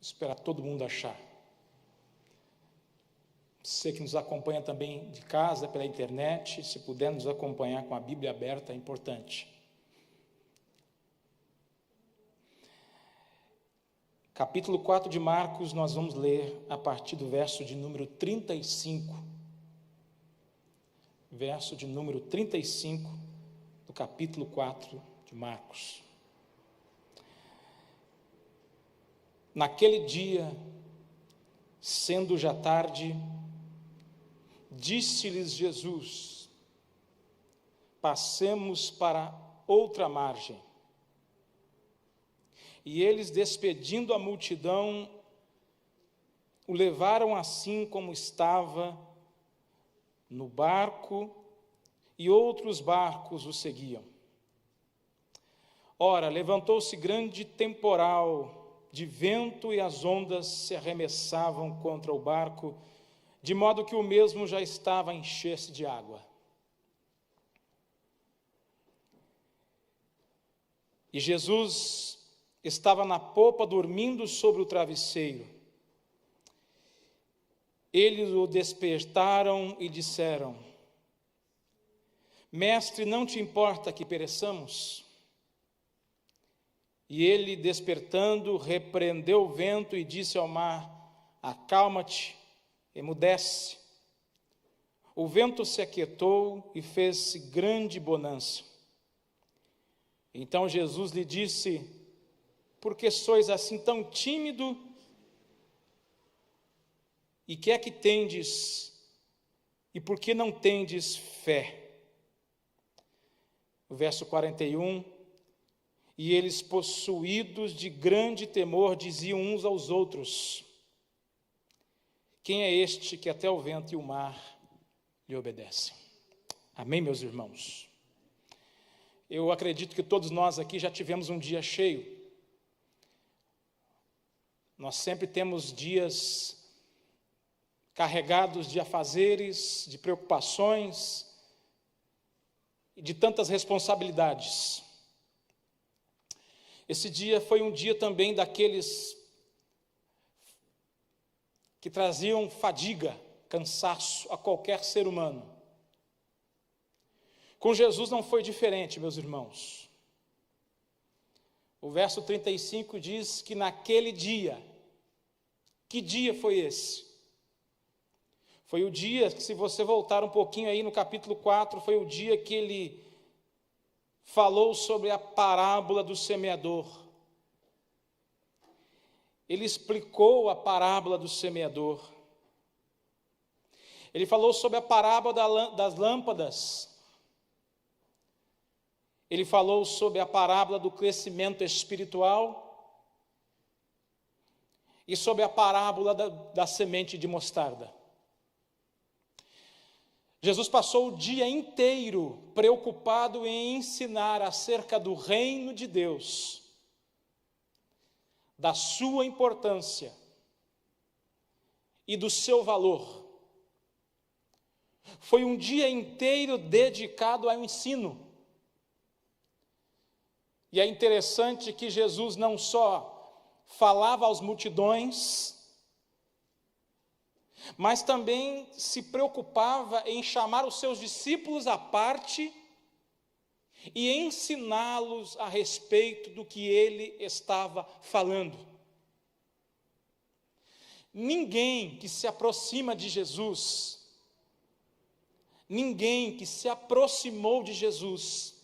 esperar todo mundo achar. Você que nos acompanha também de casa, pela internet, se puder nos acompanhar com a Bíblia aberta, é importante. Capítulo 4 de Marcos, nós vamos ler a partir do verso de número 35. Verso de número 35 do capítulo 4 de Marcos. Naquele dia, sendo já tarde, disse-lhes Jesus: passemos para outra margem. E eles, despedindo a multidão, o levaram assim como estava no barco, e outros barcos o seguiam. Ora, levantou-se grande temporal de vento, e as ondas se arremessavam contra o barco, de modo que o mesmo já estava a encher-se de água. E Jesus estava na popa, dormindo sobre o travesseiro. Eles o despertaram e disseram: Mestre, não te importa que pereçamos? E ele, despertando, repreendeu o vento e disse ao mar: acalma-te, emudece. O vento se aquietou e fez-se grande bonança. Então Jesus lhe disse: por que sois assim tão tímido? E que é que tendes? E por que não tendes fé? O verso 41, e eles, possuídos de grande temor, diziam uns aos outros: quem é este que até o vento e o mar lhe obedecem? Amém, meus irmãos? Eu acredito que todos nós aqui já tivemos um dia cheio. Nós sempre temos dias carregados de afazeres, de preocupações e de tantas responsabilidades. Esse dia foi um dia também daqueles que traziam fadiga, cansaço a qualquer ser humano. Com Jesus não foi diferente, meus irmãos. O verso 35 diz que naquele dia, que dia foi esse? Foi o dia, se você voltar um pouquinho aí no capítulo 4, foi o dia que ele falou sobre a parábola do semeador. Ele explicou a parábola do semeador. Ele falou sobre a parábola das lâmpadas. Ele falou sobre a parábola do crescimento espiritual e sobre a parábola da semente de mostarda. Jesus passou o dia inteiro preocupado em ensinar acerca do reino de Deus, da sua importância e do seu valor. Foi um dia inteiro dedicado ao ensino. E é interessante que Jesus não só falava às multidões, mas também se preocupava em chamar os seus discípulos à parte e ensiná-los a respeito do que ele estava falando. Ninguém que se aproxima de Jesus, ninguém que se aproximou de Jesus,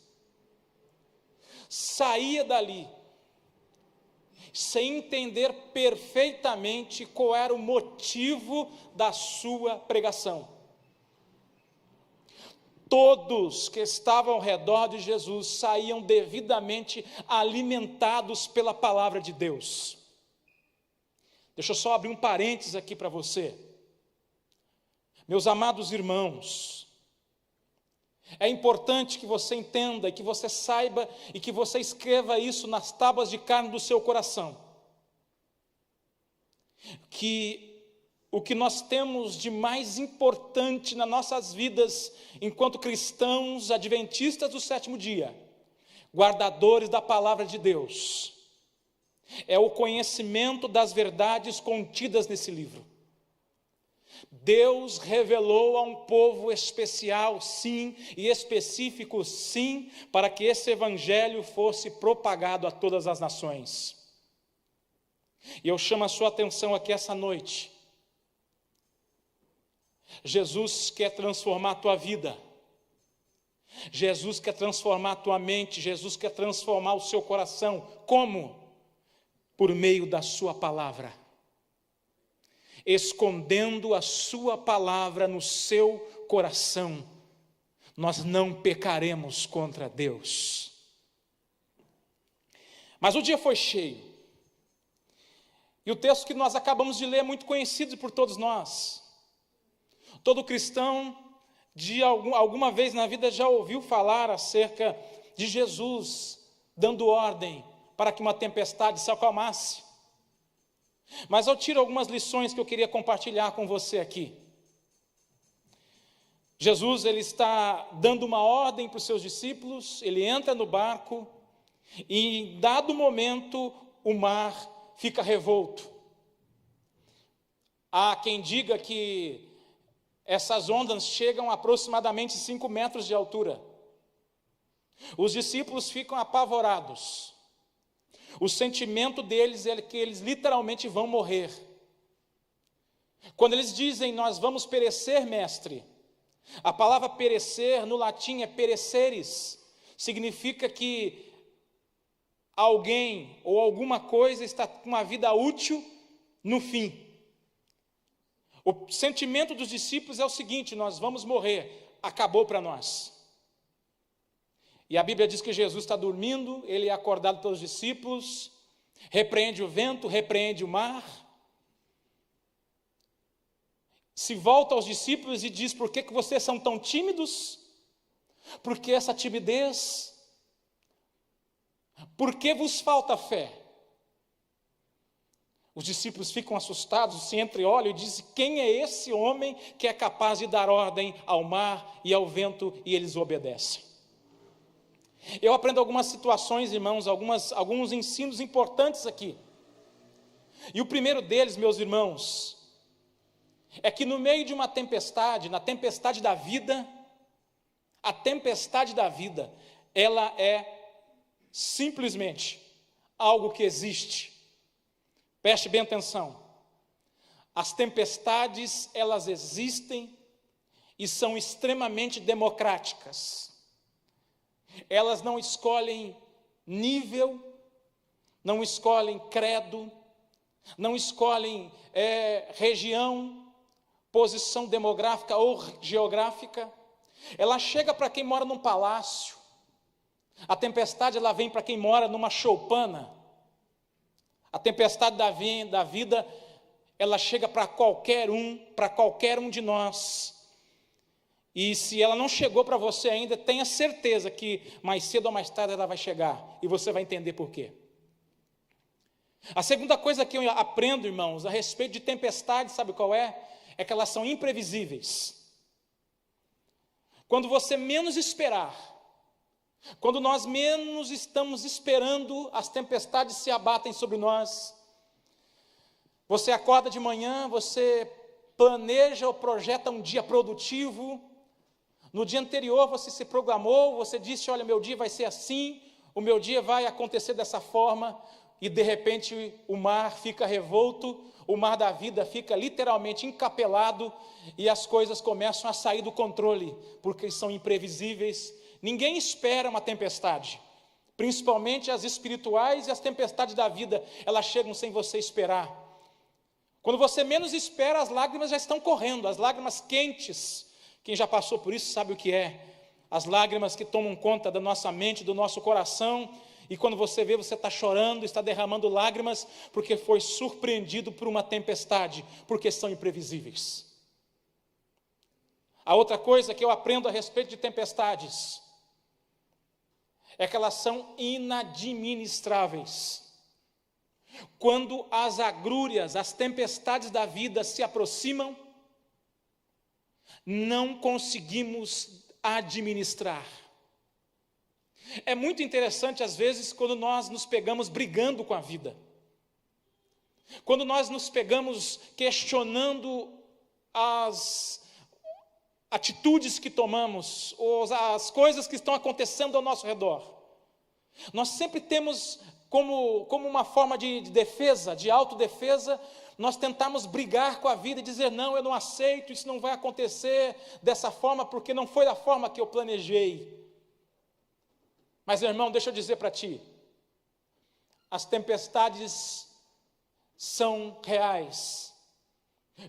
saía dali sem entender perfeitamente qual era o motivo da sua pregação. Todos que estavam ao redor de Jesus saíam devidamente alimentados pela palavra de Deus. Deixa eu só abrir um parênteses aqui para você. Meus amados irmãos, é importante que você entenda, e que você saiba, e que você escreva isso nas tábuas de carne do seu coração, que o que nós temos de mais importante nas nossas vidas, enquanto cristãos adventistas do sétimo dia, guardadores da palavra de Deus, é o conhecimento das verdades contidas nesse livro. Deus revelou a um povo especial, sim, e específico, sim, para que esse evangelho fosse propagado a todas as nações. E eu chamo a sua atenção aqui essa noite. Jesus quer transformar a tua vida. Jesus quer transformar a tua mente. Jesus quer transformar o seu coração. Como? Por meio da sua palavra. Escondendo a sua palavra no seu coração, nós não pecaremos contra Deus. Mas o dia foi cheio. E o texto que nós acabamos de ler é muito conhecido por todos nós. Todo cristão, alguma vez na vida, já ouviu falar acerca de Jesus dando ordem para que uma tempestade se acalmasse. Mas eu tiro algumas lições que eu queria compartilhar com você aqui. Jesus, ele está dando uma ordem para os seus discípulos, ele entra no barco e em dado momento o mar fica revolto. Há quem diga que essas ondas chegam a aproximadamente 5 metros de altura. Os discípulos ficam apavorados. O sentimento deles é que eles literalmente vão morrer. Quando eles dizem, nós vamos perecer, mestre, a palavra perecer no latim é pereceres, significa que alguém ou alguma coisa está com uma vida útil no fim. O sentimento dos discípulos é o seguinte: nós vamos morrer, acabou para nós. E a Bíblia diz que Jesus está dormindo, ele é acordado pelos discípulos, repreende o vento, repreende o mar, se volta aos discípulos e diz: por que vocês são tão tímidos? Por que essa timidez? Por que vos falta fé? Os discípulos ficam assustados, se entreolham e dizem: quem é esse homem que é capaz de dar ordem ao mar e ao vento e eles obedecem? Eu aprendo algumas situações, irmãos, alguns ensinos importantes aqui. E o primeiro deles, meus irmãos, é que no meio de uma tempestade, na tempestade da vida, a tempestade da vida, ela é simplesmente algo que existe. Preste bem atenção. As tempestades, elas existem e são extremamente democráticas. Elas não escolhem nível, não escolhem credo, não escolhem região, posição demográfica ou geográfica. Ela chega para quem mora num palácio. A tempestade, ela vem para quem mora numa choupana. A tempestade da vida, ela chega para qualquer um de nós. E se ela não chegou para você ainda, tenha certeza que mais cedo ou mais tarde ela vai chegar. E você vai entender por quê. A segunda coisa que eu aprendo, irmãos, a respeito de tempestades, sabe qual é? É que elas são imprevisíveis. Quando você menos esperar, quando nós menos estamos esperando, as tempestades se abatem sobre nós. Você acorda de manhã, você planeja ou projeta um dia produtivo. No dia anterior você se programou, você disse: olha, meu dia vai ser assim, o meu dia vai acontecer dessa forma, e de repente o mar fica revolto, o mar da vida fica literalmente encapelado, e as coisas começam a sair do controle, porque são imprevisíveis. Ninguém espera uma tempestade, principalmente as espirituais e as tempestades da vida, elas chegam sem você esperar. Quando você menos espera, as lágrimas já estão correndo, as lágrimas quentes. Quem já passou por isso sabe o que é. As lágrimas que tomam conta da nossa mente, do nosso coração, e quando você vê, você está chorando, está derramando lágrimas, porque foi surpreendido por uma tempestade, porque são imprevisíveis. A outra coisa que eu aprendo a respeito de tempestades é que elas são inadministráveis. Quando as agrúrias, as tempestades da vida se aproximam, não conseguimos administrar. É muito interessante, às vezes, quando nós nos pegamos brigando com a vida. Quando nós nos pegamos questionando as atitudes que tomamos, ou as coisas que estão acontecendo ao nosso redor, nós sempre temos como uma forma de defesa, de autodefesa, nós tentamos brigar com a vida e dizer: não, eu não aceito, isso não vai acontecer dessa forma, porque não foi da forma que eu planejei. Mas, irmão, deixa eu dizer para ti, as tempestades são reais,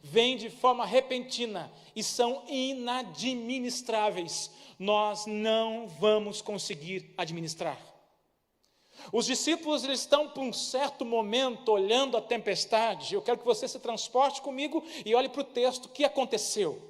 vêm de forma repentina e são inadministráveis. Nós não vamos conseguir administrar. Os discípulos, eles estão por um certo momento olhando a tempestade. Eu quero que você se transporte comigo e olhe para o texto. O que aconteceu?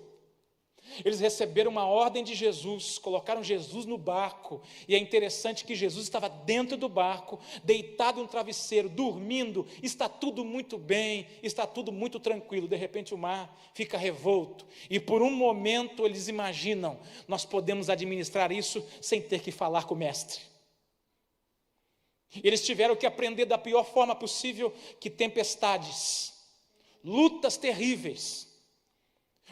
Eles receberam uma ordem de Jesus, colocaram Jesus no barco, e é interessante que Jesus estava dentro do barco, deitado em um travesseiro, dormindo, está tudo muito bem, está tudo muito tranquilo. De repente o mar fica revolto, e por um momento eles imaginam: nós podemos administrar isso sem ter que falar com o mestre. Eles tiveram que aprender da pior forma possível que tempestades, lutas terríveis,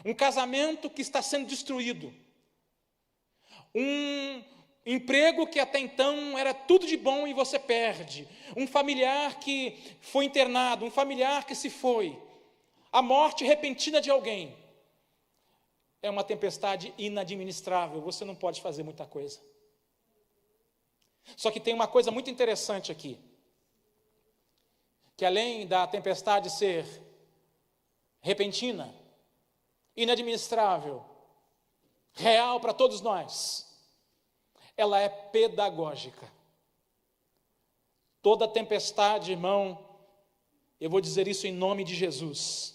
um casamento que está sendo destruído, um emprego que até então era tudo de bom e você perde, um familiar que foi internado, um familiar que se foi, a morte repentina de alguém. É uma tempestade inadministrável, você não pode fazer muita coisa. Só que tem uma coisa muito interessante aqui, que além da tempestade ser repentina, inadministrável, real para todos nós, ela é pedagógica. Toda tempestade, irmão, eu vou dizer isso em nome de Jesus,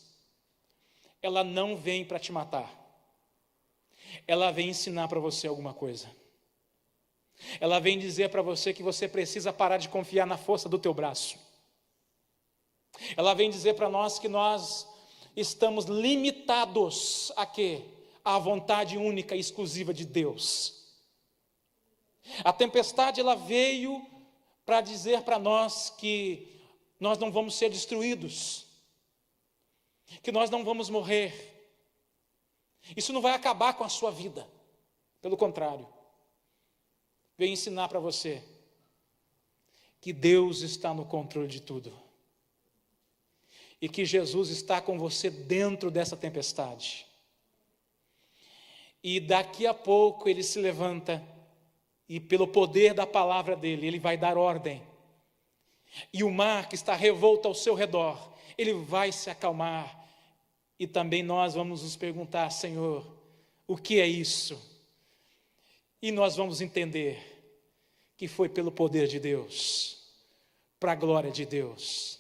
ela não vem para te matar, ela vem ensinar para você alguma coisa. Ela vem dizer para você que você precisa parar de confiar na força do teu braço. Ela vem dizer para nós que nós estamos limitados a quê? À vontade única e exclusiva de Deus. A tempestade, ela veio para dizer para nós que nós não vamos ser destruídos, que nós não vamos morrer. Isso não vai acabar com a sua vida, pelo contrário. Veio ensinar para você que Deus está no controle de tudo e que Jesus está com você dentro dessa tempestade. E daqui a pouco ele se levanta e, pelo poder da palavra dele, ele vai dar ordem. E o mar que está revolto ao seu redor, ele vai se acalmar. E também nós vamos nos perguntar: Senhor, o que é isso? E nós vamos entender que foi pelo poder de Deus, para a glória de Deus.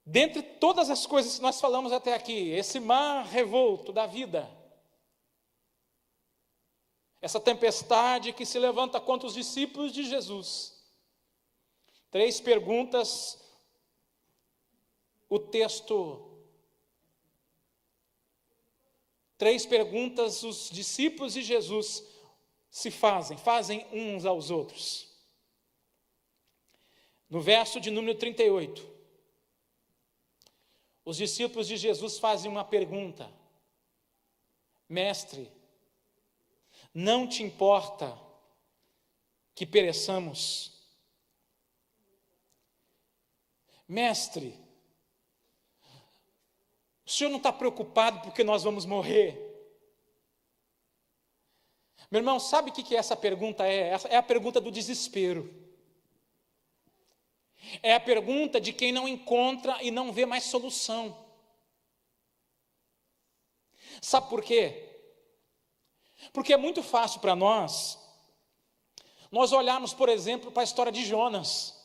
Dentre todas as coisas que nós falamos até aqui, esse mar revolto da vida, essa tempestade que se levanta contra os discípulos de Jesus, 3 perguntas, o texto... 3 perguntas os discípulos de Jesus se fazem uns aos outros. No verso de número 38, os discípulos de Jesus fazem uma pergunta: Mestre, não te importa que pereçamos? Mestre, o Senhor não está preocupado porque nós vamos morrer? Meu irmão, sabe o que essa pergunta é? É a pergunta do desespero. É a pergunta de quem não encontra e não vê mais solução. Sabe por quê? Porque é muito fácil para nós olharmos, por exemplo, para a história de Jonas.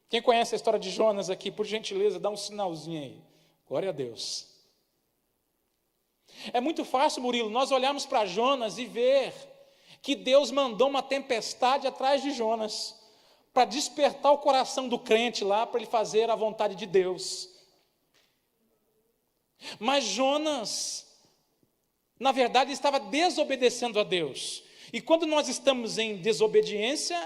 Quem conhece a história de Jonas aqui, por gentileza, dá um sinalzinho aí. Glória a Deus. É muito fácil, Murilo, nós olharmos para Jonas e ver que Deus mandou uma tempestade atrás de Jonas, para despertar o coração do crente lá, para ele fazer a vontade de Deus. Mas Jonas, na verdade, estava desobedecendo a Deus. E quando nós estamos em desobediência,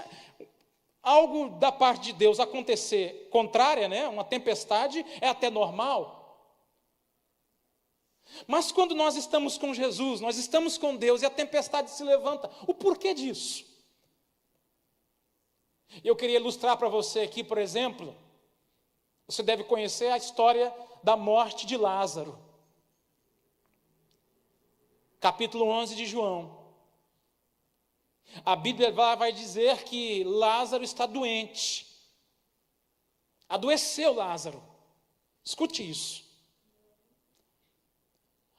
algo da parte de Deus acontecer contrária, né? Uma tempestade é até normal. Mas quando nós estamos com Jesus, nós estamos com Deus e a tempestade se levanta, o porquê disso? Eu queria ilustrar para você aqui, por exemplo, você deve conhecer a história da morte de Lázaro. Capítulo 11 de João. A Bíblia vai dizer que Lázaro está doente. Adoeceu Lázaro. Escute isso.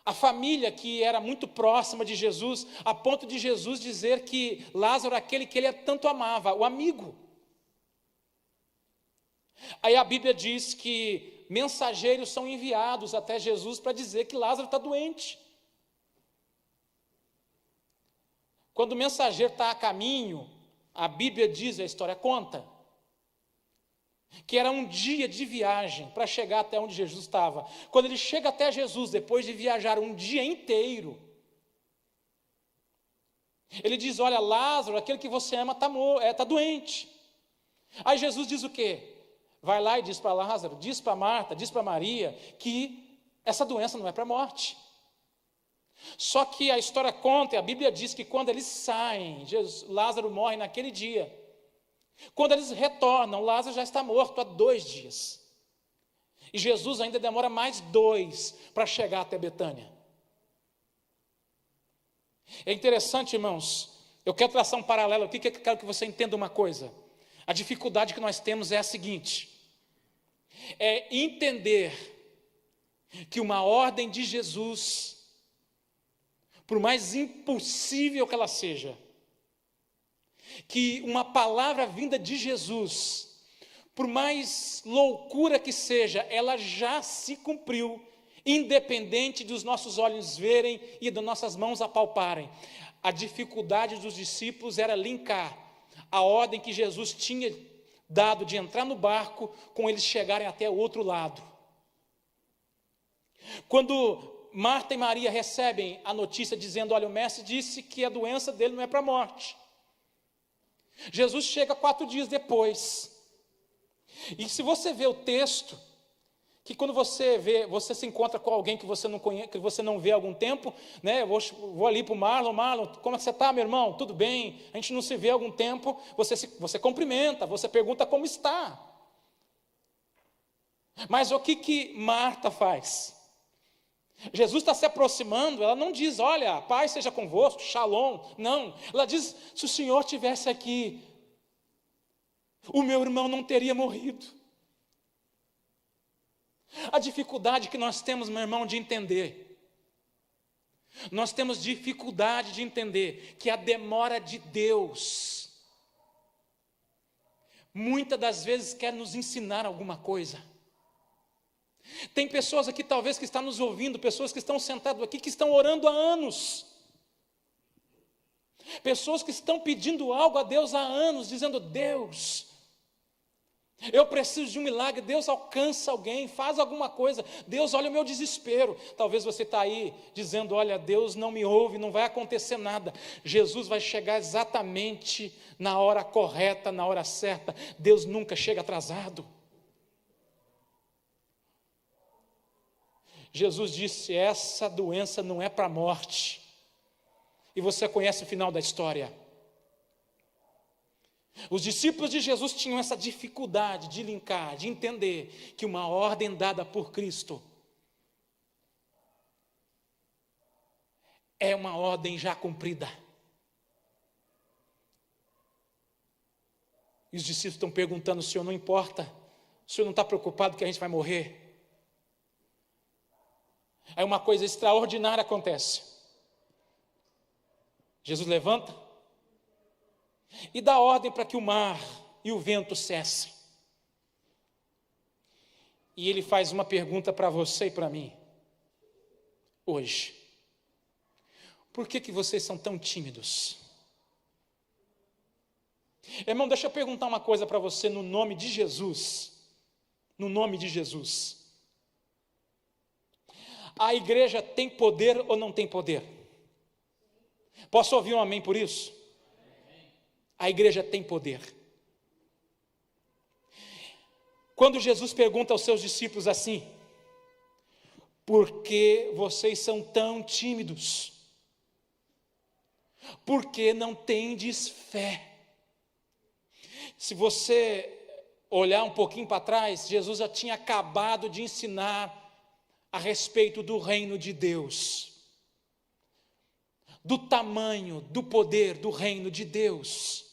A família que era muito próxima de Jesus, a ponto de Jesus dizer que Lázaro é aquele que ele tanto amava, o amigo. Aí a Bíblia diz que mensageiros são enviados até Jesus para dizer que Lázaro está doente. Quando o mensageiro está a caminho, a Bíblia diz, a história conta, que era um dia de viagem para chegar até onde Jesus estava. Quando ele chega até Jesus, depois de viajar um dia inteiro, ele diz, olha, Lázaro, aquele que você ama está doente. Aí Jesus diz o quê? Vai lá e diz para Lázaro, diz para Marta, diz para Maria, que essa doença não é para a morte. Só que a história conta, e a Bíblia diz que quando eles saem, Lázaro morre naquele dia. Quando eles retornam, Lázaro já está morto há 2 dias. E Jesus ainda demora mais 2 para chegar até Betânia. É interessante, irmãos, eu quero traçar um paralelo aqui, que eu quero que você entenda uma coisa. A dificuldade que nós temos é a seguinte: é entender que uma ordem de Jesus, por mais impossível que ela seja, que uma palavra vinda de Jesus, por mais loucura que seja, ela já se cumpriu, independente dos nossos olhos verem e das nossas mãos apalparem. A dificuldade dos discípulos era linkar a ordem que Jesus tinha dado de entrar no barco com eles chegarem até o outro lado. Quando Marta e Maria recebem a notícia dizendo, olha, o mestre disse que a doença dele não é para a morte. Jesus chega 4 dias depois. E se você vê o texto, que quando você vê, você se encontra com alguém que você não conhece, que você não vê há algum tempo, né? Eu vou ali para o Marlon, como é que você está, meu irmão? Tudo bem? A gente não se vê há algum tempo, você cumprimenta, você pergunta como está. Mas o que Marta faz? Jesus está se aproximando, ela não diz, olha, paz seja convosco, shalom, não. Ela diz, se o Senhor estivesse aqui, o meu irmão não teria morrido. A dificuldade que nós temos, meu irmão, de entender, nós temos dificuldade de entender que a demora de Deus, muitas das vezes quer nos ensinar alguma coisa. Tem pessoas aqui talvez que estão nos ouvindo, pessoas que estão sentadas aqui, que estão orando há anos. Pessoas que estão pedindo algo a Deus há anos, dizendo, Deus, eu preciso de um milagre. Deus, alcança alguém, faz alguma coisa. Deus, olha o meu desespero. Talvez você está aí dizendo, olha, Deus não me ouve, não vai acontecer nada. Jesus vai chegar exatamente na hora correta, na hora certa. Deus nunca chega atrasado. Jesus disse, essa doença não é para a morte. E você conhece o final da história. Os discípulos de Jesus tinham essa dificuldade de linkar, de entender que uma ordem dada por Cristo é uma ordem já cumprida. E os discípulos estão perguntando, o Senhor não importa? O Senhor não está preocupado que a gente vai morrer? Aí uma coisa extraordinária acontece. Jesus levanta e dá ordem para que o mar e o vento cessem. E ele faz uma pergunta para você e para mim, hoje. Por que vocês são tão tímidos? Irmão, deixa eu perguntar uma coisa para você no nome de Jesus. No nome de Jesus. A igreja tem poder ou não tem poder? Posso ouvir um amém por isso? A igreja tem poder. Quando Jesus pergunta aos seus discípulos assim: por que vocês são tão tímidos? Por que não tendes fé? Se você olhar um pouquinho para trás, Jesus já tinha acabado de ensinar a respeito do reino de Deus, do tamanho, do poder do reino de Deus.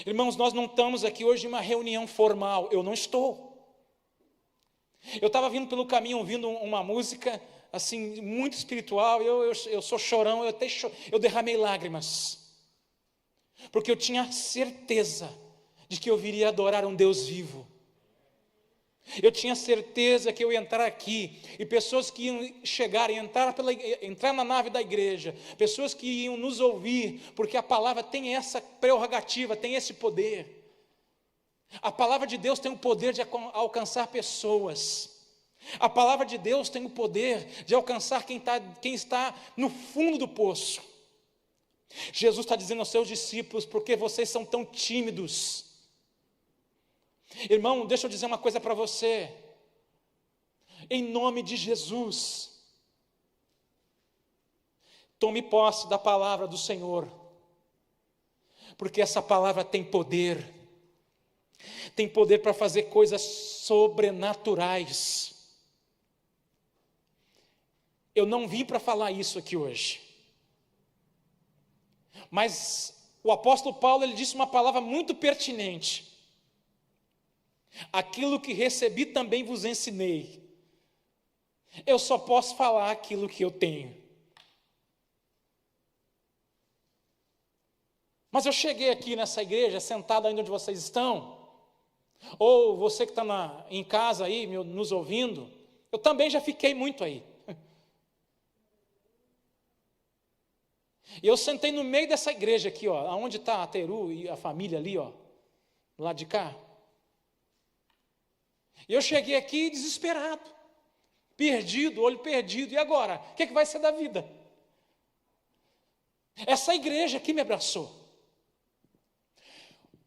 Irmãos, nós não estamos aqui hoje em uma reunião formal, eu não estou. Eu estava vindo pelo caminho ouvindo uma música assim muito espiritual, eu sou chorão, eu derramei lágrimas, porque eu tinha certeza de que eu viria adorar um Deus vivo. Eu tinha certeza que eu ia entrar aqui, e pessoas que iam chegar e entrar na nave da igreja, pessoas que iam nos ouvir, porque a palavra tem essa prerrogativa, tem esse poder. A palavra de Deus tem o poder de alcançar pessoas. A palavra de Deus tem o poder de alcançar quem está no fundo do poço. Jesus está dizendo aos seus discípulos: por que vocês são tão tímidos? Irmão, deixa eu dizer uma coisa para você, em nome de Jesus, tome posse da palavra do Senhor, porque essa palavra tem poder para fazer coisas sobrenaturais. Eu não vim para falar isso aqui hoje, mas o apóstolo Paulo, ele disse uma palavra muito pertinente: aquilo que recebi também vos ensinei. Eu só posso falar aquilo que eu tenho. Mas eu cheguei aqui nessa igreja, sentado ainda onde vocês estão, ou você que está em casa aí, nos ouvindo, eu também já fiquei muito aí. E eu sentei no meio dessa igreja aqui, ó, onde está a Teru e a família ali, ó, do lado de cá. E eu cheguei aqui desesperado, perdido, olho perdido. E agora? O que vai ser da vida? Essa igreja aqui me abraçou.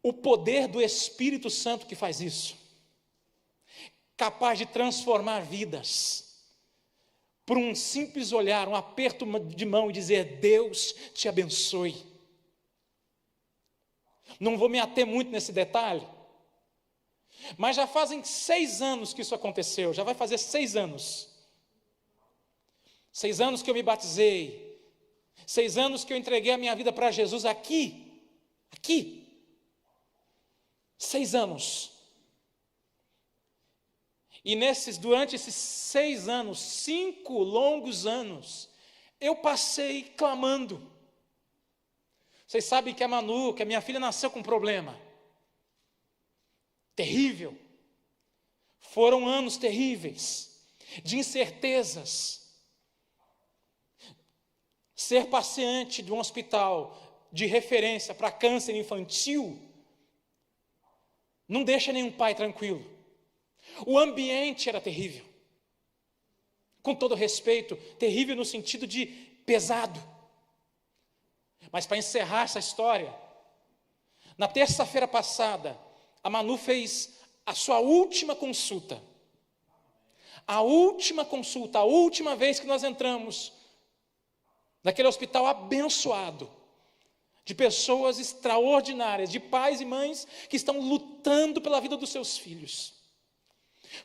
O poder do Espírito Santo que faz isso, capaz de transformar vidas, por um simples olhar, um aperto de mão e dizer: Deus te abençoe. Não vou me ater muito nesse detalhe, mas já fazem 6 anos que isso aconteceu, já vai fazer 6 anos. 6 anos que eu me batizei, 6 anos que eu entreguei a minha vida para Jesus aqui. 6 anos. E durante esses 6 anos, 5 longos anos, eu passei clamando. Vocês sabem que a Manu, que a minha filha, nasceu com um problema terrível. Foram anos terríveis, de incertezas. Ser paciente de um hospital de referência para câncer infantil não deixa nenhum pai tranquilo. O ambiente era terrível. Com todo respeito, terrível no sentido de pesado. Mas para encerrar essa história, na terça-feira passada, a Manu fez a sua última consulta. A última consulta, a última vez que nós entramos naquele hospital abençoado, de pessoas extraordinárias, de pais e mães que estão lutando pela vida dos seus filhos.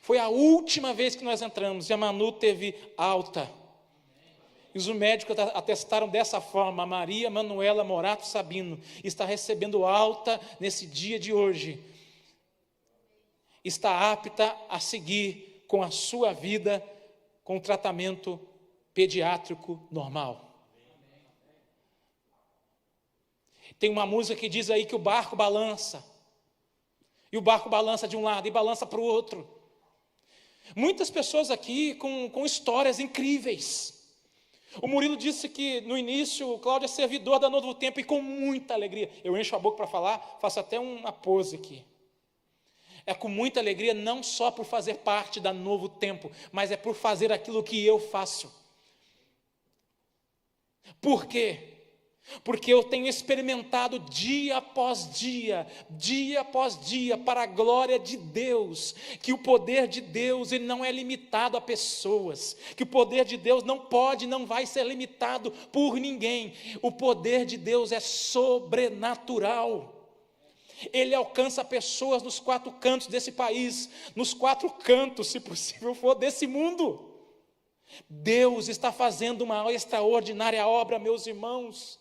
Foi a última vez que nós entramos e a Manu teve alta. E os médicos atestaram dessa forma: a Maria Manuela Morato Sabino está recebendo alta nesse dia de hoje. Está apta a seguir com a sua vida com tratamento pediátrico normal. Tem uma música que diz aí que o barco balança. E o barco balança de um lado e balança para o outro. Muitas pessoas aqui com histórias incríveis. O Murilo disse que no início o Cláudio é servidor da Novo Tempo, e com muita alegria. Eu encho a boca para falar, faço até uma pose aqui. É com muita alegria, não só por fazer parte da Novo Tempo, mas é por fazer aquilo que eu faço. Por quê? porque eu tenho experimentado dia após dia, para a glória de Deus, que o poder de Deus ele não é limitado a pessoas, que o poder de Deus não pode, não vai ser limitado por ninguém. O poder de Deus é sobrenatural. Ele alcança pessoas nos 4 cantos desse país, nos 4 cantos, se possível for, desse mundo. Deus está fazendo uma extraordinária obra, meus irmãos.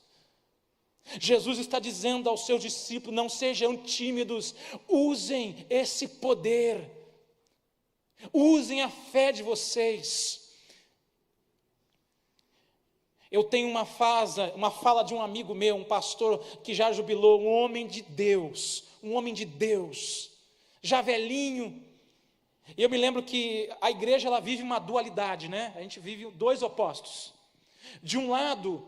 Jesus está dizendo aos seus discípulos: não sejam tímidos, usem esse poder, usem a fé de vocês. Eu tenho uma fala de um amigo meu, um pastor que já jubilou, um homem de Deus, já velhinho. E eu me lembro que a igreja ela vive uma dualidade, né? A gente vive 2 opostos. De um lado,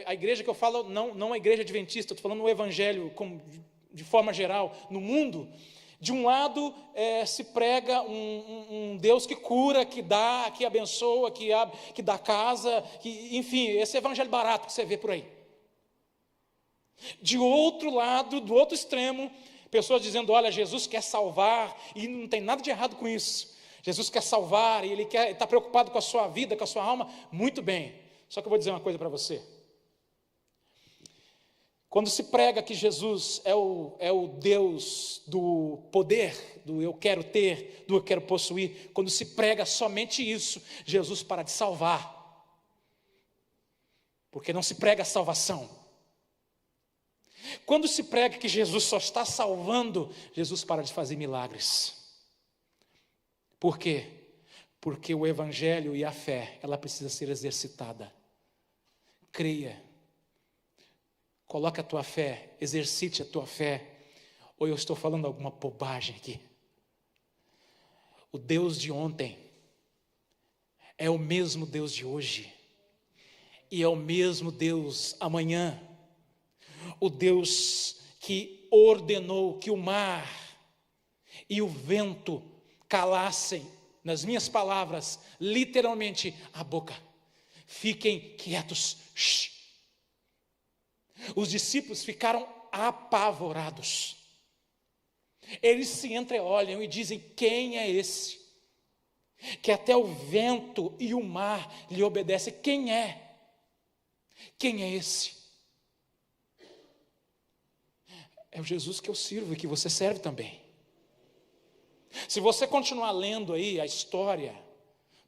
a igreja que eu falo, não a igreja adventista, estou falando o evangelho de forma geral, no mundo. De um lado, se prega um Deus que cura, que dá, que abençoa, que dá casa, enfim, esse evangelho barato que você vê por aí. De outro lado, do outro extremo, pessoas dizendo: olha, Jesus quer salvar, e não tem nada de errado com isso. Jesus quer salvar, e Ele está preocupado com a sua vida, com a sua alma. Muito bem, só que eu vou dizer uma coisa para você. Quando se prega que Jesus é o Deus do poder, do eu quero ter, do eu quero possuir, quando se prega somente isso, Jesus para de salvar, porque não se prega a salvação. Quando se prega que Jesus só está salvando, Jesus para de fazer milagres. Por quê? Porque o evangelho e a fé, ela precisa ser exercitada. Creia. Coloque a tua fé, exercite a tua fé. Ou eu estou falando alguma bobagem aqui? O Deus de ontem é o mesmo Deus de hoje, e é o mesmo Deus amanhã. O Deus que ordenou que o mar e o vento calassem, nas minhas palavras, literalmente, a boca. Fiquem quietos. Shhh. Os discípulos ficaram apavorados. Eles se entreolham e dizem: quem é esse? Que até o vento e o mar lhe obedecem. Quem é? Quem é esse? É o Jesus que eu sirvo e que você serve também. Se você continuar lendo aí a história,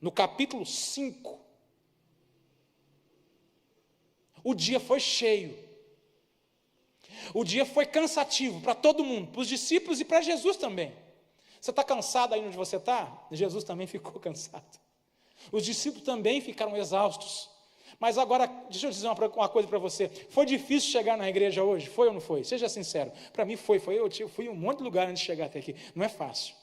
no capítulo 5, o dia foi cheio. O dia foi cansativo para todo mundo, para os discípulos e para Jesus também. Você está cansado aí onde você está? Jesus também ficou cansado. Os discípulos também ficaram exaustos. Mas agora, deixa eu dizer uma coisa para você. Foi difícil chegar na igreja hoje? Foi ou não foi? Seja sincero. Para mim foi. Eu fui em um monte de lugar antes de chegar até aqui. Não é fácil.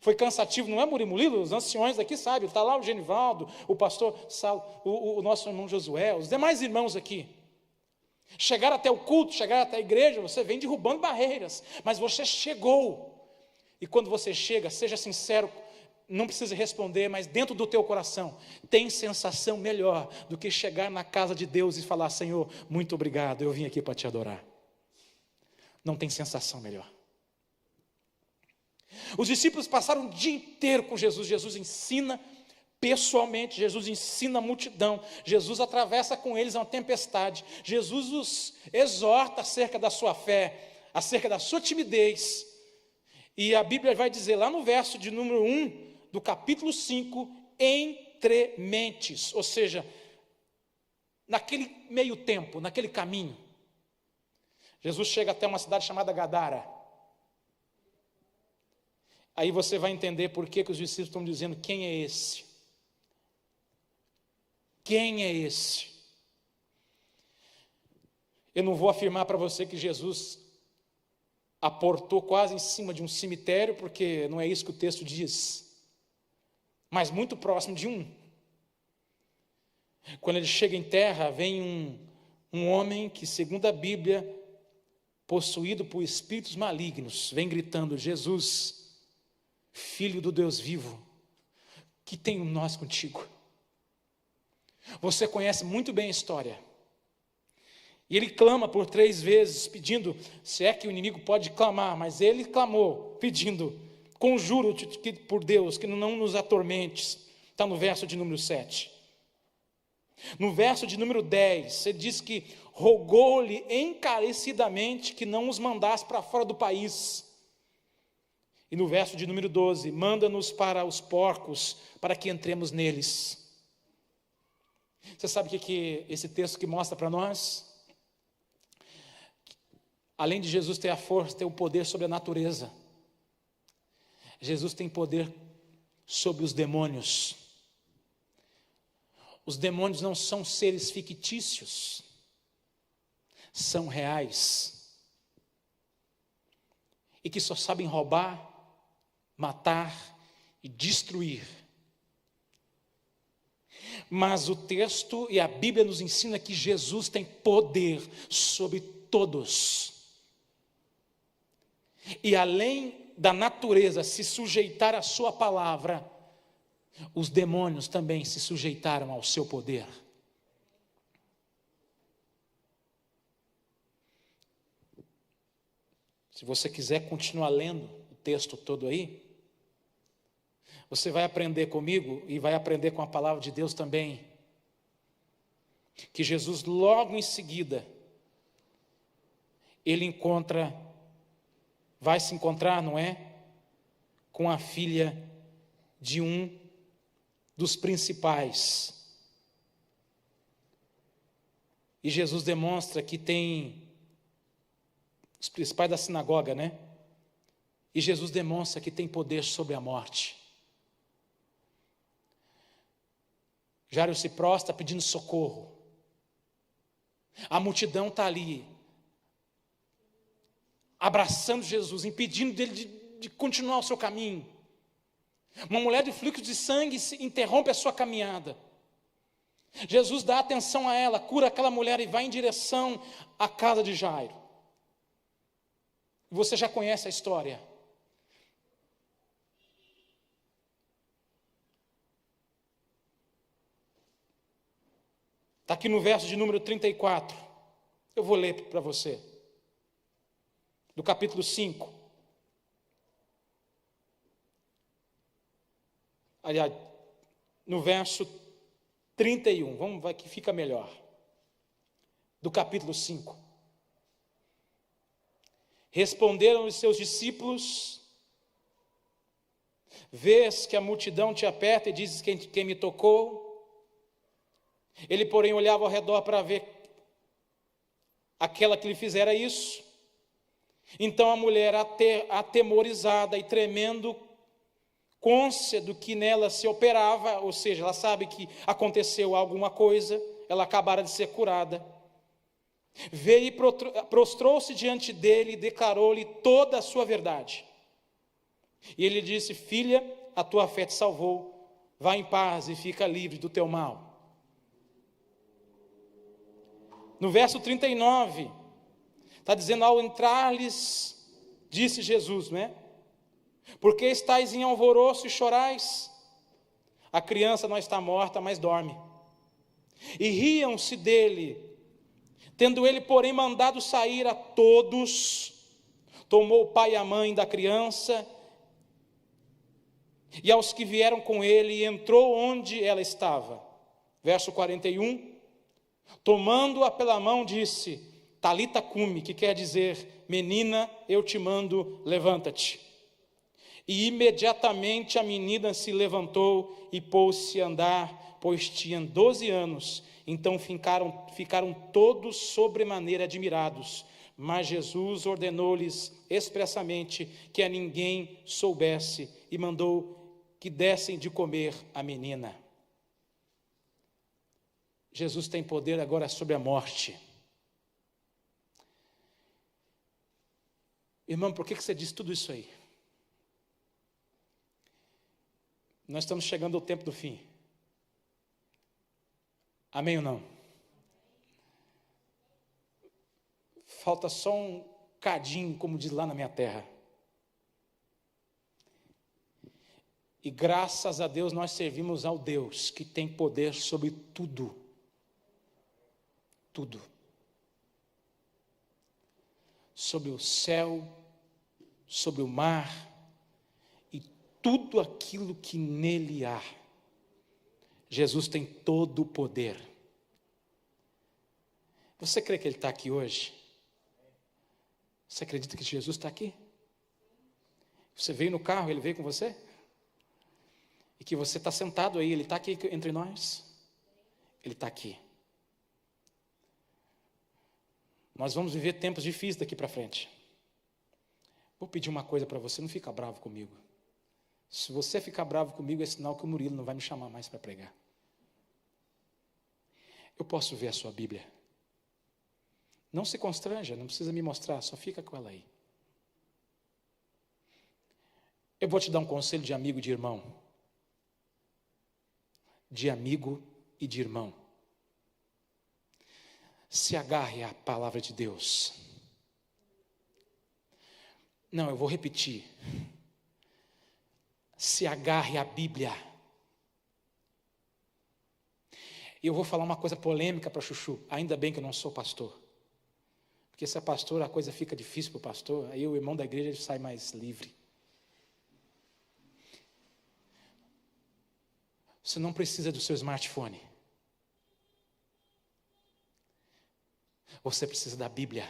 Foi cansativo, não é, Murilo? Lilo, os anciões aqui sabem. Está lá o Genivaldo, o pastor Sal, o nosso irmão Josué, os demais irmãos aqui. Chegar até o culto, chegar até a igreja, você vem derrubando barreiras. Mas você chegou. E quando você chega, seja sincero, não precisa responder, mas dentro do teu coração, tem sensação melhor do que chegar na casa de Deus e falar: Senhor, muito obrigado, eu vim aqui para te adorar. Não tem sensação melhor. Os discípulos passaram o dia inteiro com Jesus. Jesus ensina pessoalmente, Jesus ensina a multidão, Jesus atravessa com eles uma tempestade, Jesus os exorta acerca da sua fé, acerca da sua timidez. E a Bíblia vai dizer lá no verso de número 1 do capítulo 5, entre mentes, ou seja, naquele meio tempo, naquele caminho, Jesus chega até uma cidade chamada Gadara. Aí você vai entender por que os discípulos estão dizendo: quem é esse? Quem é esse? Eu não vou afirmar para você que Jesus aportou quase em cima de um cemitério, porque não é isso que o texto diz, mas muito próximo de um. Quando ele chega em terra, vem um homem que, segundo a Bíblia, possuído por espíritos malignos, vem gritando: Jesus, Filho do Deus vivo, que tem nós contigo? Você conhece muito bem a história. E ele clama por 3 vezes, pedindo, se é que o inimigo pode clamar, mas ele clamou, pedindo, conjuro-te por Deus, que não nos atormentes. Está no verso de número 7. No verso de número 10, você diz que rogou-lhe encarecidamente que não os mandasse para fora do país. E no verso de número 12, manda-nos para os porcos, para que entremos neles. Você sabe o que esse texto que mostra para nós? Além de Jesus ter a força, ter o poder sobre a natureza, Jesus tem poder sobre os demônios. Os demônios não são seres fictícios, são reais. E que só sabem roubar, matar e destruir. Mas o texto e a Bíblia nos ensina que Jesus tem poder sobre todos. E além da natureza se sujeitar à sua palavra, os demônios também se sujeitaram ao seu poder. Se você quiser continuar lendo o texto todo aí, você vai aprender comigo e vai aprender com a palavra de Deus também, que Jesus logo em seguida, ele vai se encontrar, não é? Com a filha de um dos principais. E Jesus demonstra que tem os principais da sinagoga, né? E Jesus demonstra que tem poder sobre a morte. Jairo se prostra pedindo socorro. A multidão está ali, abraçando Jesus, impedindo dele de continuar o seu caminho. Uma mulher de fluxo de sangue interrompe a sua caminhada. Jesus dá atenção a ela, cura aquela mulher e vai em direção à casa de Jairo. Você já conhece a história. Está aqui no verso de número 34. Eu vou ler para você. Do capítulo 5. Aliás, no verso 31. Vamos ver que fica melhor. Do capítulo 5. Responderam os seus discípulos: vês que a multidão te aperta e dizes quem me tocou? Ele, porém, olhava ao redor para ver aquela que lhe fizera isso. Então a mulher, atemorizada e tremendo, cônscia do que nela se operava, ou seja, ela sabe que aconteceu alguma coisa, ela acabara de ser curada, veio e prostrou-se diante dele e declarou-lhe toda a sua verdade. E ele disse: filha, a tua fé te salvou, vá em paz e fica livre do teu mal. No verso 39, está dizendo: ao entrar-lhes, disse Jesus, não é? Por que estáis em alvoroço e chorais? A criança não está morta, mas dorme. E riam-se dele. Tendo ele, porém, mandado sair a todos, tomou o pai e a mãe da criança, e aos que vieram com ele, entrou onde ela estava. Verso 41. Tomando-a pela mão, disse: Talita cumi, que quer dizer: menina, eu te mando, levanta-te. E imediatamente a menina se levantou e pôs-se a andar, pois tinha 12 anos. Então ficaram todos sobremaneira admirados. Mas Jesus ordenou-lhes expressamente que a ninguém soubesse e mandou que dessem de comer à menina. Jesus tem poder agora sobre a morte. Irmão, por que você diz tudo isso aí? Nós estamos chegando ao tempo do fim. Amém ou não? Falta só um cadinho, como diz lá na minha terra. E graças a Deus nós servimos ao Deus que tem poder sobre tudo. Tudo. sobre o céu, sobre o mar e tudo aquilo que nele há. Jesus tem todo o poder. Você crê que Ele está aqui hoje? Você acredita que Jesus está aqui? Você veio no carro, Ele veio com você? E que você está sentado aí, Ele está aqui entre nós? Ele está aqui. Nós vamos viver tempos difíceis daqui para frente. Vou pedir uma coisa para você, não fica bravo comigo. Se você ficar bravo comigo, é sinal que o Murilo não vai me chamar mais para pregar. Eu posso ver a sua Bíblia. Não se constranja, não precisa me mostrar, só fica com ela aí. Eu vou te dar um conselho de amigo e de irmão. De amigo e de irmão. Se agarre à palavra de Deus. Não, eu vou repetir. Se agarre à Bíblia. E eu vou falar uma coisa polêmica para Chuchu. Ainda bem que eu não sou pastor. Porque se é pastor, a coisa fica difícil para o pastor. Aí o irmão da igreja sai mais livre. Você não precisa do seu smartphone. Você precisa da Bíblia.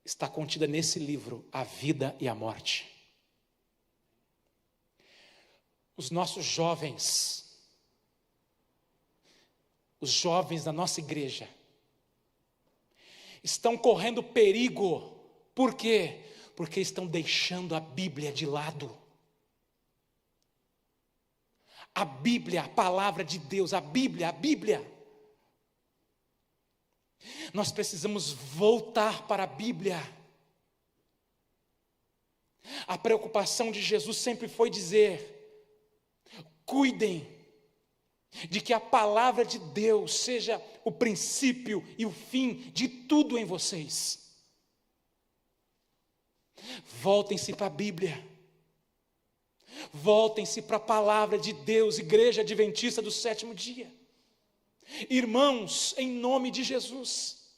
Está contida nesse livro a vida e a morte. Os nossos jovens, os jovens da nossa igreja, estão correndo perigo. Por quê? Porque estão deixando a Bíblia de lado. A Bíblia, a palavra de Deus, a Bíblia. Nós precisamos voltar para a Bíblia. A preocupação de Jesus sempre foi dizer: cuidem de que a palavra de Deus seja o princípio e o fim de tudo em vocês. Voltem-se para a Bíblia. Voltem-se para a palavra de Deus, Igreja Adventista do Sétimo Dia. Irmãos, em nome de Jesus.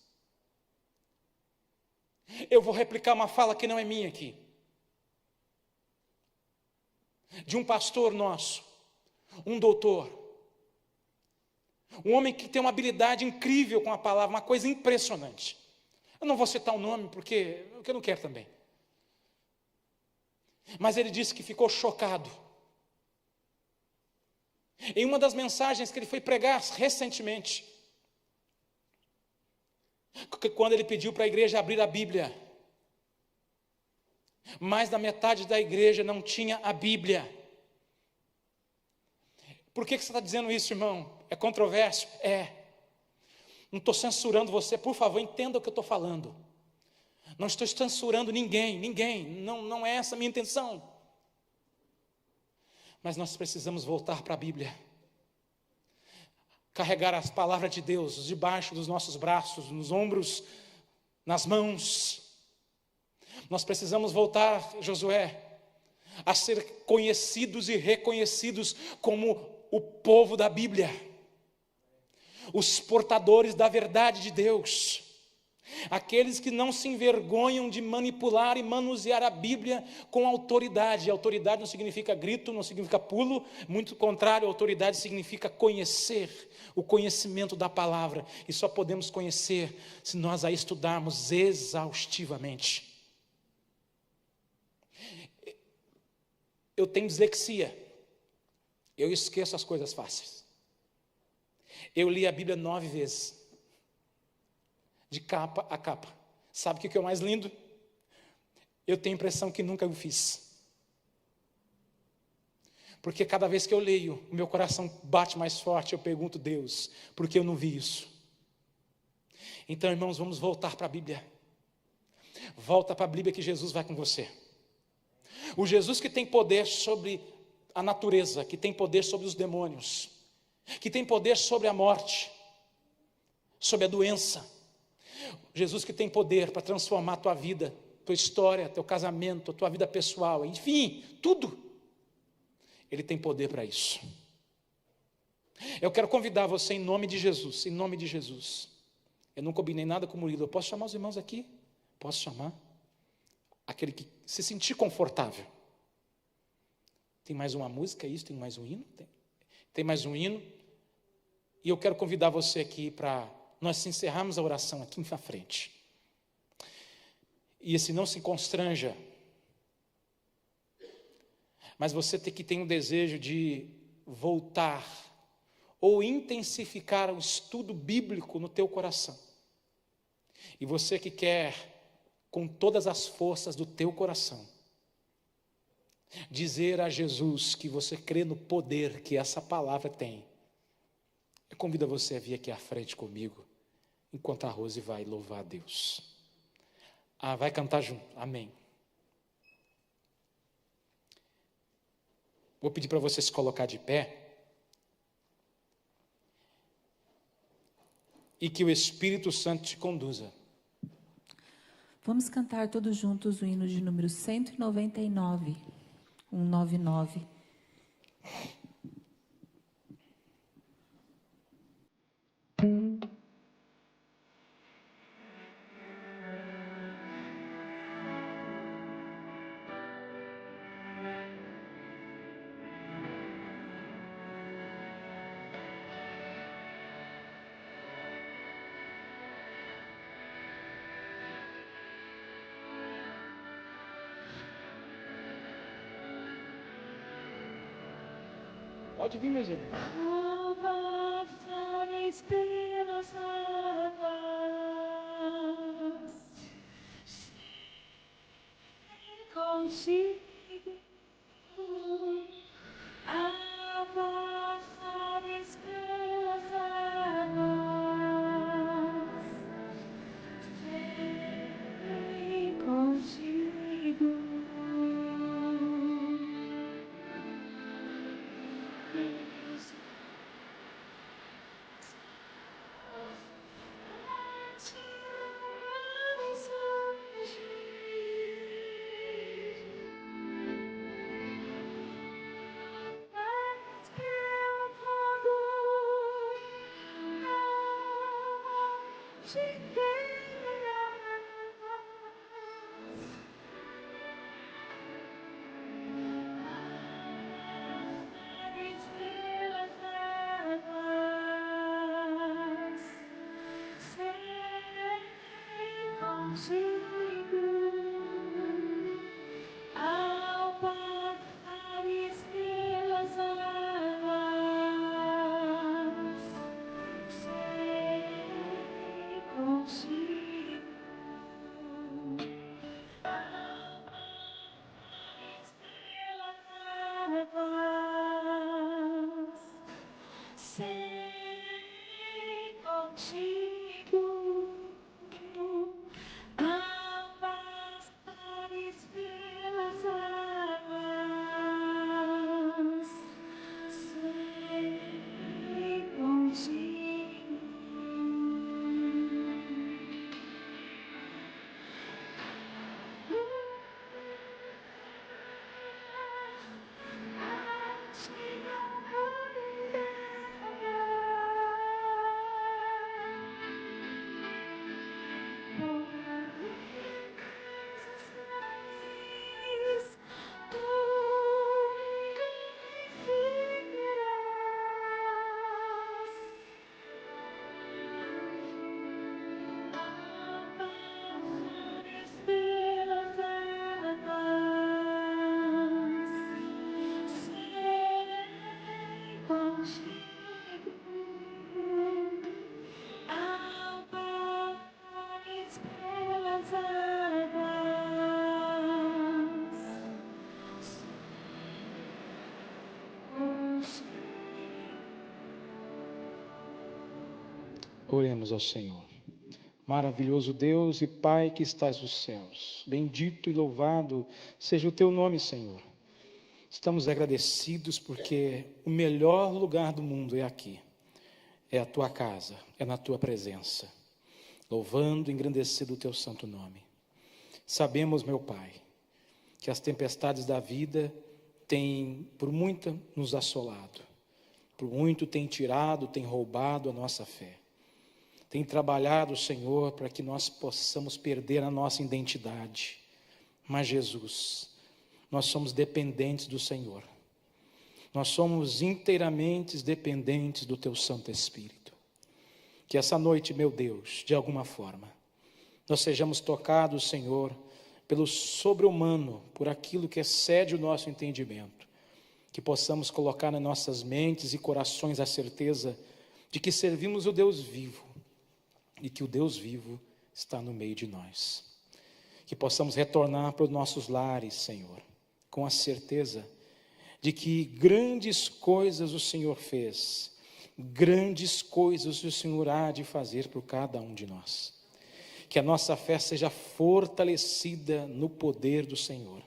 Eu vou replicar uma fala que não é minha aqui. De um pastor nosso, um doutor. Um homem que tem uma habilidade incrível com a palavra, uma coisa impressionante. Eu não vou citar o nome porque eu não quero também. Mas ele disse que ficou chocado. Em uma das mensagens que ele foi pregar recentemente, quando ele pediu para a igreja abrir a Bíblia, mais da metade da igreja não tinha a Bíblia. Por que você está dizendo isso, irmão? É controverso? É. Não estou censurando você, por favor, entenda o que eu estou falando. Não estou censurando ninguém, não é essa a minha intenção. Mas nós precisamos voltar para a Bíblia. Carregar as palavras de Deus debaixo dos nossos braços, nos ombros, nas mãos. Nós precisamos voltar, Josué, a ser conhecidos e reconhecidos como o povo da Bíblia. Os portadores da verdade de Deus. Aqueles que não se envergonham de manipular e manusear a Bíblia com autoridade. Autoridade não significa grito, não significa pulo, muito contrário, autoridade significa conhecer, o conhecimento da palavra. E só podemos conhecer se nós a estudarmos exaustivamente. Eu tenho dislexia, eu esqueço as coisas fáceis. Eu li a Bíblia 9 vezes. De capa a capa. Sabe o que é o mais lindo? Eu tenho a impressão que nunca o fiz. Porque cada vez que eu leio, o meu coração bate mais forte. Eu pergunto, Deus, por que eu não vi isso? Então, irmãos, vamos voltar para a Bíblia. Volta para a Bíblia que Jesus vai com você. O Jesus que tem poder sobre a natureza, que tem poder sobre os demônios, que tem poder sobre a morte, sobre a doença. Jesus que tem poder para transformar a tua vida, tua história, teu casamento, a tua vida pessoal, enfim, tudo. Ele tem poder para isso. Eu quero convidar você em nome de Jesus, Eu não combinei nada com o Murilo. Eu posso chamar os irmãos aqui? Posso chamar? Aquele que se sentir confortável. Tem mais uma música, isso? Tem mais um hino? Tem mais um hino. E eu quero convidar você aqui para nós encerrarmos a oração aqui na frente. E se não se constranja, mas você que tem um desejo de voltar ou intensificar o estudo bíblico no teu coração. E você que quer, com todas as forças do teu coração, dizer a Jesus que você crê no poder que essa palavra tem, eu convido você a vir aqui à frente comigo, enquanto a Rose vai louvar a Deus. Vai cantar junto, amém. Vou pedir para você se colocar de pé. E que o Espírito Santo te conduza. Vamos cantar todos juntos o hino de número 199, 199. Pode vir, meus irmãos. Pelas águas, contigo, avançares pelas águas, serei contigo. Oremos ao Senhor. Maravilhoso Deus e Pai que estás nos céus, bendito e louvado seja o teu nome, Senhor. Estamos agradecidos porque o melhor lugar do mundo é aqui, é a tua casa, é na tua presença, louvando e engrandecendo o teu santo nome. Sabemos, meu Pai, que as tempestades da vida têm por muito nos assolado, por muito têm tirado, têm roubado a nossa fé. tem trabalhado, Senhor, para que nós possamos perder a nossa identidade. Mas, Jesus, nós somos dependentes do Senhor. Nós somos inteiramente dependentes do Teu Santo Espírito. Que essa noite, meu Deus, de alguma forma, nós sejamos tocados, Senhor, pelo sobre-humano, por aquilo que excede o nosso entendimento. Que possamos colocar nas nossas mentes e corações a certeza de que servimos o Deus vivo e que o Deus vivo está no meio de nós. Que possamos retornar para os nossos lares, Senhor, com a certeza de que grandes coisas o Senhor fez, grandes coisas o Senhor há de fazer por cada um de nós. Que a nossa fé seja fortalecida no poder do Senhor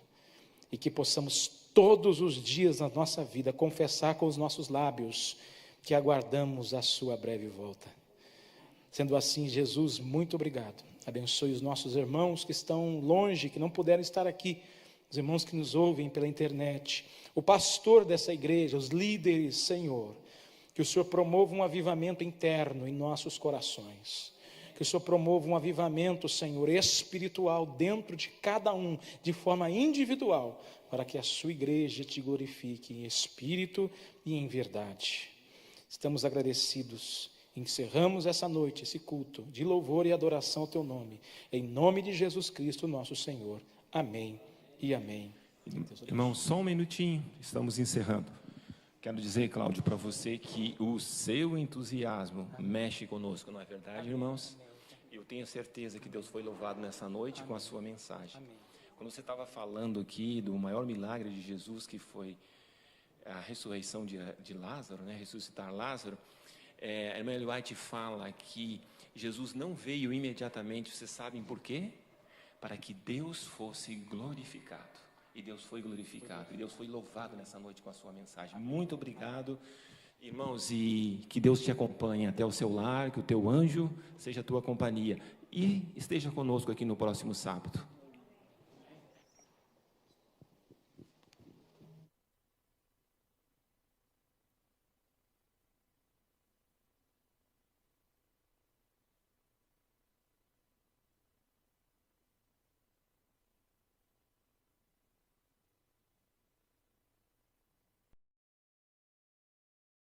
e que possamos todos os dias da nossa vida confessar com os nossos lábios que aguardamos a sua breve volta. Sendo assim, Jesus, muito obrigado. Abençoe os nossos irmãos que estão longe, que não puderam estar aqui, os irmãos que nos ouvem pela internet, o pastor dessa igreja, os líderes, Senhor, que o Senhor promova um avivamento interno em nossos corações, que o Senhor promova um avivamento, Senhor, espiritual dentro de cada um, de forma individual, para que a sua igreja te glorifique em espírito e em verdade. Estamos agradecidos. Encerramos essa noite, esse culto de louvor e adoração ao Teu nome, em nome de Jesus Cristo, nosso Senhor. Amém e amém. Irmão, só um minutinho, estamos encerrando. Quero dizer, Cláudio, para você que o seu entusiasmo mexe conosco, não é verdade, irmãos? Eu tenho certeza que Deus foi louvado nessa noite com a sua mensagem. Quando você estava falando aqui do maior milagre de Jesus, que foi a ressurreição de Lázaro, né? Ressuscitar Lázaro, a irmã Ellen White fala que Jesus não veio imediatamente, vocês sabem por quê? Para que Deus fosse glorificado. E Deus foi glorificado, e Deus foi louvado nessa noite com a sua mensagem. Muito obrigado, irmãos, e que Deus te acompanhe até o seu lar, que o teu anjo seja a tua companhia. E esteja conosco aqui no próximo sábado.